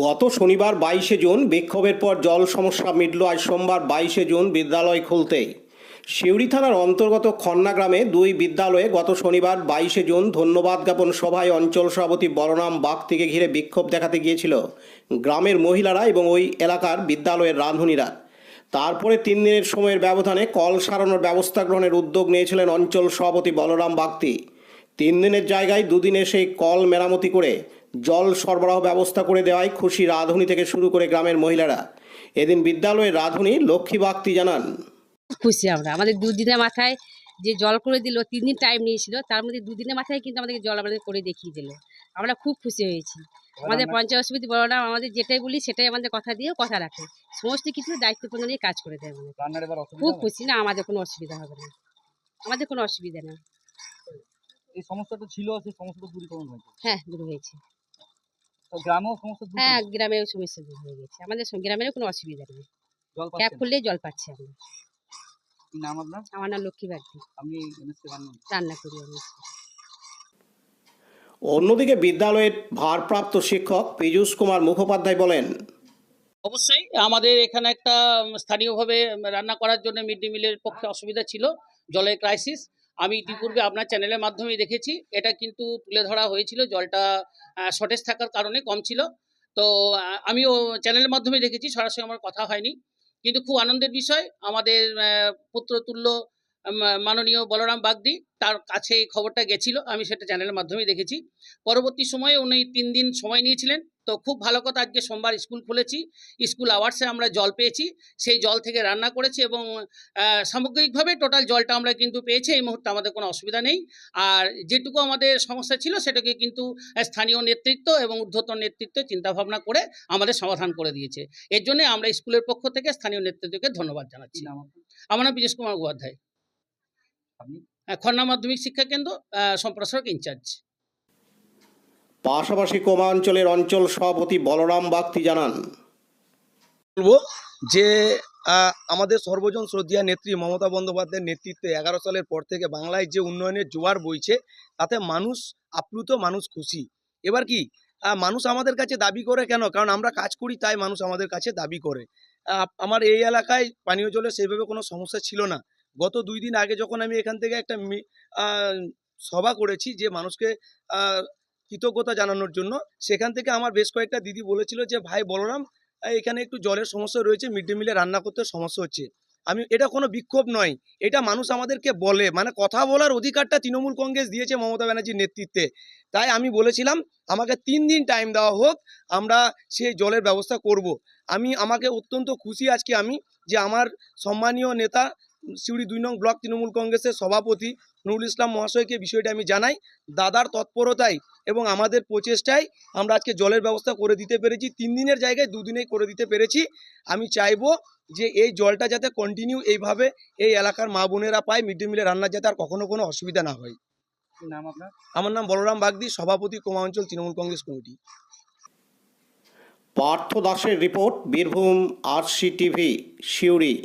গত শনিবার 22শে জুন বিক্ষোভের পর জল সমস্যা মিটল আজ সোমবার 22শে জুন বিদ্যালয় খুলতেই। সিউড়ি থানার অন্তর্গত খন্না গ্রামে দুই বিদ্যালয়ে গত শনিবার 22শে জুন ধন্যবাদ জ্ঞাপন সভায় অঞ্চল সভাপতি বলরাম বাগদিকে ঘিরে বিক্ষোভ দেখাতে গিয়েছিল গ্রামের মহিলারা এবং ওই এলাকার বিদ্যালয়ের রাঁধুনিরা। তারপরে 3 দিনের সময়ের ব্যবধানে কল সারানোর ব্যবস্থা গ্রহণের উদ্যোগ নিয়েছিলেন অঞ্চল সভাপতি বলরাম বাগদি। 3 দিনের জায়গায় 2 দিনে সেই কল মেরামতি করে জল সরবরাহ ব্যবস্থা করে দেওয়ায় খুশি রাঁধুনি থেকে শুরু করে গ্রামের মহিলারা। এদিন বিদ্যালয়ের রাঁধুনি লক্ষ্মী বাগদি জানান, খুশি আমরা। আমাদের 2 দিনের মাথায় যে জল করে দিল, 3 দিন টাইম নিয়েছিল, তার মধ্যে 2 দিনের মাথায় কিন্তু আমাদেরকে জল আমাদের করে দেখিয়ে দিল। আমরা খুব খুশি হয়েছি। আমাদের পঞ্চায়েত সমিতি বড়রা আমাদের যেটাই বলি সেটাই আমাদের কথা দিয়ে কথা রাখে, সমস্ত কিছু দায়িত্বপূর্ণ নিয়ে কাজ করে দেয়। আমাদের খুব খুশি। না, আমাদের কোনো অসুবিধা হবে না, আমাদের কোনো অসুবিধা না। এই সমস্যাটা ছিল, সেই সমস্যাটা দূরীকরণ হয়েছে। হ্যাঁ, দূর হয়েছে। তো গ্রামেও সমস্যা দূর হ্যাঁ, হয়েছে? গ্রামের সমস্যা দূর হয়ে গেছে। আমাদের গ্রামেরও কোনো অসুবিধা নেই। জল ট্যাপ পাচ্ছেন? খুললেই জল পাচ্ছি আমরা। কি নাম আপনার? আমার নাম লক্ষ্মী বাগদি। আপনি এমএসকে রান্না রান্না করি আমি। অন্যদিকে বিদ্যালয়ের ভারপ্রাপ্ত শিক্ষক পীযূষ কুমার মুখোপাধ্যায় বলেন, অবশ্যই আমাদের এখানে একটা স্থানীয়ভাবে রান্না করার জন্য মিড ডে মিলের পক্ষে অসুবিধা ছিল, জলের ক্রাইসিস। আমি ইতিপূর্বে আপনার চ্যানেলের মাধ্যমে দেখেছি, এটা কিন্তু তুলে ধরা হয়েছিল, জলটা শর্টেজ থাকার কারণে কম ছিল। তো আমিও চ্যানেলের মাধ্যমে দেখেছি, সরাসরি আমার কথা হয়নি। কিন্তু খুব আনন্দের বিষয়, আমাদের পুত্রতুল্য মাননীয় বলরাম বাগদি, তার কাছে এই খবরটা গেছিল, আমি সেটা চ্যানেলের মাধ্যমে দেখেছি। পরবর্তী সময়ে উনি 3 দিন সময় নিয়েছিলেন। তো খুব ভালো কথা, আজকে সোমবার স্কুল খুলেছি, স্কুল আওয়ার্সে আমরা জল পেয়েছি, সেই জল থেকে রান্না করেছি এবং সামগ্রিকভাবে টোটাল জলটা আমরা কিন্তু পেয়েছি। এই মুহূর্তে আমাদের কোনো অসুবিধা নেই। আর যেটুকু আমাদের সমস্যা ছিল সেটাকে কিন্তু স্থানীয় নেতৃত্ব এবং ঊর্ধ্বতন নেতৃত্ব চিন্তাভাবনা করে আমাদের সমাধান করে দিয়েছে। এর জন্য আমরা স্কুলের পক্ষ থেকে স্থানীয় নেতৃত্বকে ধন্যবাদ জানাচ্ছি। আমার নাম পীযূষ কুমার মুখোপাধ্যায়, আপনি? খন্না মাধ্যমিক শিক্ষা কেন্দ্র সম্প্রসারক ইনচার্জ। পাশাপাশি কোমা অঞ্চলের অঞ্চল সভাপতি বলরাম বাগদি জানান, বলবো যে আমাদের সর্বজন শ্রদ্ধেয়া নেত্রী মমতা বন্দ্যোপাধ্যায়ের নেতৃত্বে 11 সালের পর থেকে বাংলায় যে উন্নয়নের জোয়ার বইছে, তাতে মানুষ আপ্লুত, মানুষ খুশি। এবার কি মানুষ আমাদের কাছে দাবি করে কেন? কারণ আমরা কাজ করি, তাই মানুষ আমাদের কাছে দাবি করে। আমার এই এলাকায় পানীয় জলের সেইভাবে কোনো সমস্যা ছিল না। গত 2 দিন আগে যখন আমি এখান থেকে একটা সভা করেছি যে মানুষকে কৃতজ্ঞতা জানানোর জন্য, সেখান থেকে আমার বেশ কয়েকটা দিদি বলেছিল যে ভাই বলরাম, এখানে একটু জলের সমস্যা রয়েছে, মিড ডে মিলে রান্না করতে সমস্যা হচ্ছে। এটা কোনো বিক্ষোভ নয়, এটা মানুষ আমাদেরকে বলে, মানে কথা বলার অধিকারটা তৃণমূল কংগ্রেস দিয়েছে মমতা ব্যানার্জির নেতৃত্বে। তাই আমি বলেছিলাম আমাকে 3 দিন টাইম দেওয়া হোক, আমরা সেই জলের ব্যবস্থা করব। আমাকে অত্যন্ত খুশি আজকে যে আমার সম্মানীয় নেতা সিউড়ি 2 নং ব্লক তৃণমূল কংগ্রেসের সভাপতি নুরুল ইসলাম মহাশয়কে বিষয়টা আমি জানাই। দাদার তৎপরতায় এবং আমাদের প্রচেষ্টায় আমরা আজকে জলের ব্যবস্থা করে দিতে পেরেছি। 3 দিনের জায়গায় 2 দিনেই করে দিতে পেরেছি। আমি চাইবো যে এই জলটা যাতে কন্টিনিউ এইভাবে এই এলাকার মা বোনেরা পায়, মিড ডে মিলে রান্নার যাতে আর কখনো কোনো অসুবিধা না হয়। কি নাম আপনার? আমার নাম বলরাম বাগদি, সভাপতি কোমা অঞ্চল তৃণমূল কংগ্রেস কমিটি। পার্থ দাসের report, Birbhum RC TV, Suri.